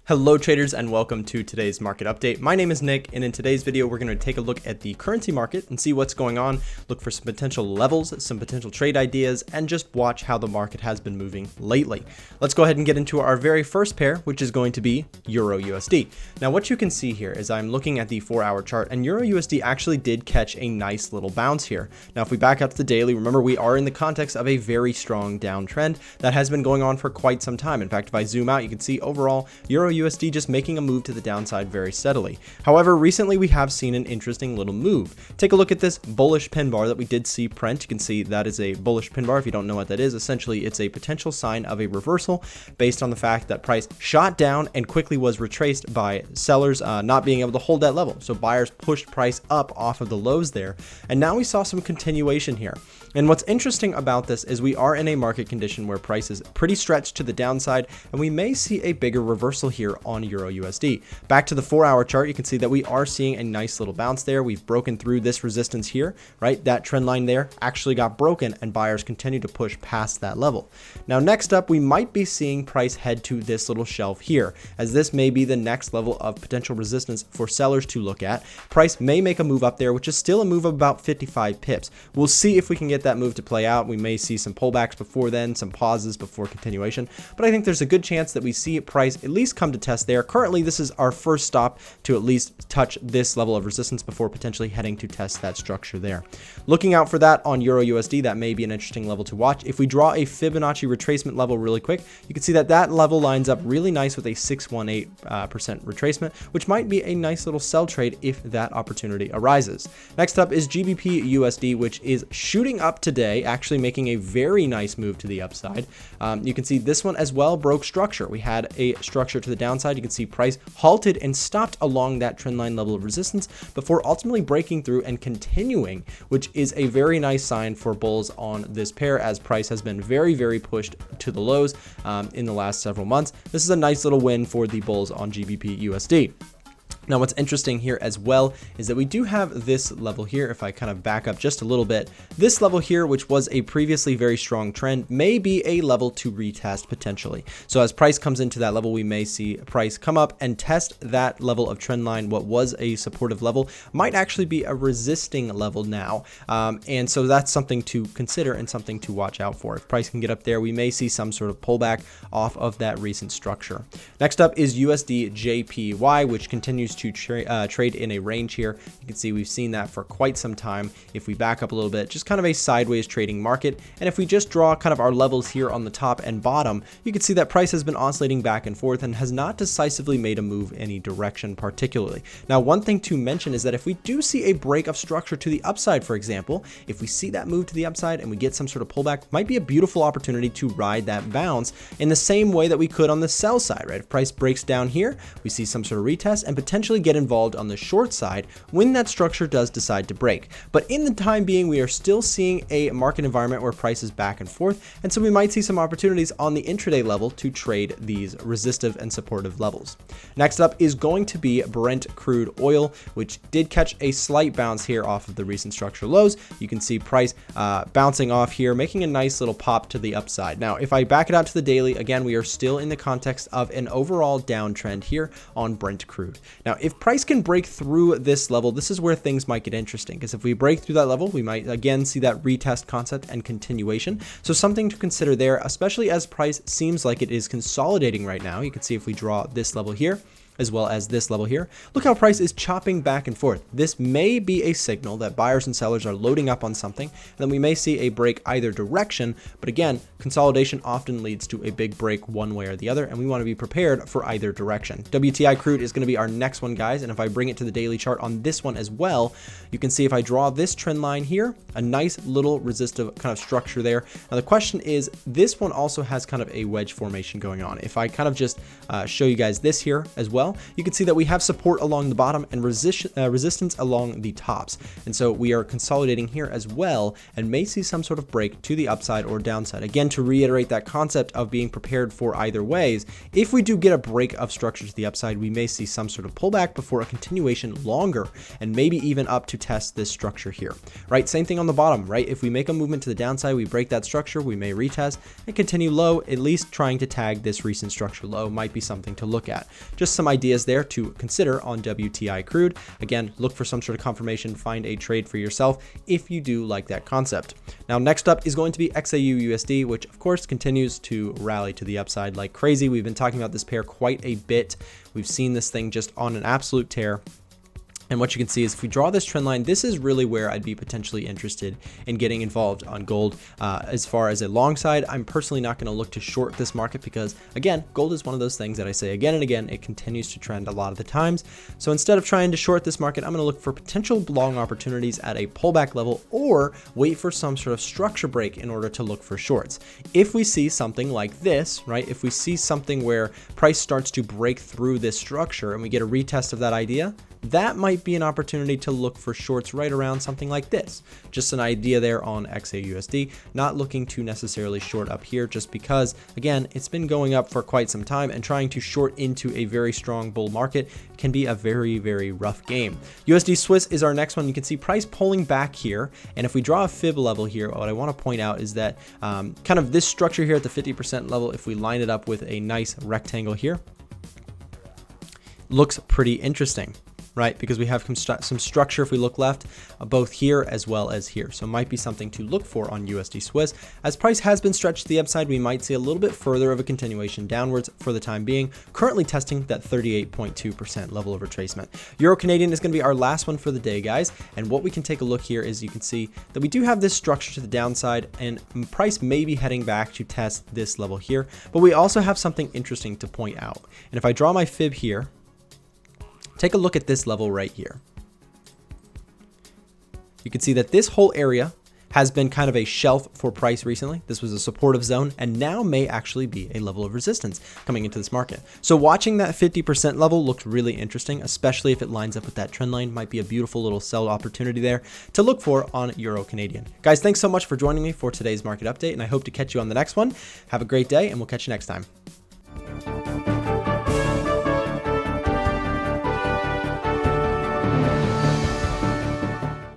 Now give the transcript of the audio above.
Hello traders and welcome to today's market update. My name is Nick, and in today's video we're going to take a look at the currency market and see what's going on, look for some potential levels, some potential trade ideas, and just watch how the market has been moving lately. Let's go ahead and get into our very first pair, which is going to be Euro USD. Now what you can see here is I'm looking at the 4-hour chart, and Euro USD actually did catch a nice little bounce here. Now if we back up to the daily, remember we are in the context of a very strong downtrend that has been going on for quite some time. In fact, if I zoom out, you can see overall Euro USD just making a move to the downside very steadily. However, recently we have seen an interesting little move. Take a look at this bullish pin bar that we did see print. You can see that is a bullish pin bar. If you don't know what that is, essentially it's a potential sign of a reversal based on the fact that price shot down and quickly was retraced by sellers not being able to hold that level. So buyers pushed price up off of the lows there, and now we saw some continuation here. And what's interesting about this is we are in a market condition where price is pretty stretched to the downside, and we may see a bigger reversal here on Euro USD. Back to the 4-hour chart, you can see that we are seeing a nice little bounce there. We've broken through this resistance here, right? That trend line there actually got broken, and buyers continue to push past that level. Now, next up, we might be seeing price head to this little shelf here, as this may be the next level of potential resistance for sellers to look at. Price may make a move up there, which is still a move of about 55 pips. We'll see if we can get that move to play out. We may see some pullbacks before then, some pauses before continuation, but I think there's a good chance that we see price at least come to test there. Currently, this is our first stop to at least touch this level of resistance before potentially heading to test that structure there. Looking out for that on Euro USD, that may be an interesting level to watch. If we draw a Fibonacci retracement level really quick, you can see that that level lines up really nice with a 618% retracement, which might be a nice little sell trade if that opportunity arises. Next up is GBP USD, which is shooting up today, actually making a very nice move to the upside. You can see this one as well broke structure. We had a structure to the downside. You can see price halted and stopped along that trend line level of resistance before ultimately breaking through and continuing, which is a very nice sign for bulls on this pair, as price has been very pushed to the lows in the last several months. This is a nice little win for the bulls on GBP USD. Now, what's interesting here as well is that we do have this level here. If I kind of back up just a little bit, this level here, which was a previously very strong trend, may be a level to retest potentially. So as price comes into that level, we may see price come up and test that level of trend line. What was a supportive level might actually be a resisting level now. And so that's something to consider and something to watch out for. If price can get up there, we may see some sort of pullback off of that recent structure. Next up is USD JPY, which continues to trade in a range here. You can see we've seen that for quite some time. If we back up a little bit, just kind of a sideways trading market. And if we just draw kind of our levels here on the top and bottom, you can see that price has been oscillating back and forth and has not decisively made a move any direction particularly. Now, one thing to mention is that if we do see a break of structure to the upside, for example, if we see that move to the upside and we get some sort of pullback, might be a beautiful opportunity to ride that bounce in the same way that we could on the sell side, right? If price breaks down here, we see some sort of retest and potentially get involved on the short side when that structure does decide to break. But in the time being, we are still seeing a market environment where price is back and forth, and so we might see some opportunities on the intraday level to trade these resistive and supportive levels. Next up is going to be Brent crude oil, which did catch a slight bounce here off of the recent structure lows. You can see price bouncing off here, making a nice little pop to the upside. Now, if I back it out to the daily, again, we are still in the context of an overall downtrend here on Brent crude. Now, if price can break through this level, this is where things might get interesting, because if we break through that level, we might again see that retest concept and continuation. So something to consider there, especially as price seems like it is consolidating right now. You can see if we draw this level here, as well as this level here. Look how price is chopping back and forth. This may be a signal that buyers and sellers are loading up on something, and then we may see a break either direction. But again, consolidation often leads to a big break one way or the other, and we want to be prepared for either direction. WTI crude is going to be our next one, guys, and if I bring it to the daily chart on this one as well, you can see if I draw this trend line here, a nice little resistive kind of structure there. Now the question is, this one also has kind of a wedge formation going on. If I kind of just show you guys this here as well, well, you can see that we have support along the bottom and resistance along the tops. And so we are consolidating here as well and may see some sort of break to the upside or downside. Again, to reiterate that concept of being prepared for either ways, if we do get a break of structure to the upside, we may see some sort of pullback before a continuation longer and maybe even up to test this structure here, right? Same thing on the bottom, right? If we make a movement to the downside, we break that structure, we may retest and continue low, at least trying to tag this recent structure low might be something to look at. Just some ideas there to consider on WTI crude. Again, look for some sort of confirmation, find a trade for yourself if you do like that concept. Now, next up is going to be XAU USD, which of course continues to rally to the upside like crazy. We've been talking about this pair quite a bit. We've seen this thing just on an absolute tear. And what you can see is if we draw this trend line, this is really where I'd be potentially interested in getting involved on gold. As far as a long side, I'm personally not going to look to short this market because, again, gold is one of those things that I say again and again, it continues to trend a lot of the times. So instead of trying to short this market, I'm going to look for potential long opportunities at a pullback level or wait for some sort of structure break in order to look for shorts. If we see something like this, right, if we see something where price starts to break through this structure and we get a retest of that idea, that might be an opportunity to look for shorts right around something like this. Just an idea there on XAUSD, not looking to necessarily short up here just because, again, it's been going up for quite some time and trying to short into a very strong bull market can be a very, very rough game. USD Swiss is our next one. You can see price pulling back here. And if we draw a fib level here, what I want to point out is that kind of this structure here at the 50% level, if we line it up with a nice rectangle here, looks pretty interesting, right? Because we have some structure if we look left, both here as well as here. So it might be something to look for on USD Swiss. As price has been stretched to the upside, we might see a little bit further of a continuation downwards for the time being, currently testing that 38.2% level of retracement. Euro Canadian is going to be our last one for the day, guys. And what we can take a look here is you can see that we do have this structure to the downside and price may be heading back to test this level here, but we also have something interesting to point out. And if I draw my fib here, take a look at this level right here. You can see that this whole area has been kind of a shelf for price recently. This was a supportive zone and now may actually be a level of resistance coming into this market. So watching that 50% level looked really interesting, especially if it lines up with that trend line. Might be a beautiful little sell opportunity there to look for on Euro Canadian. Guys, thanks so much for joining me for today's market update, and I hope to catch you on the next one. Have a great day, and we'll catch you next time.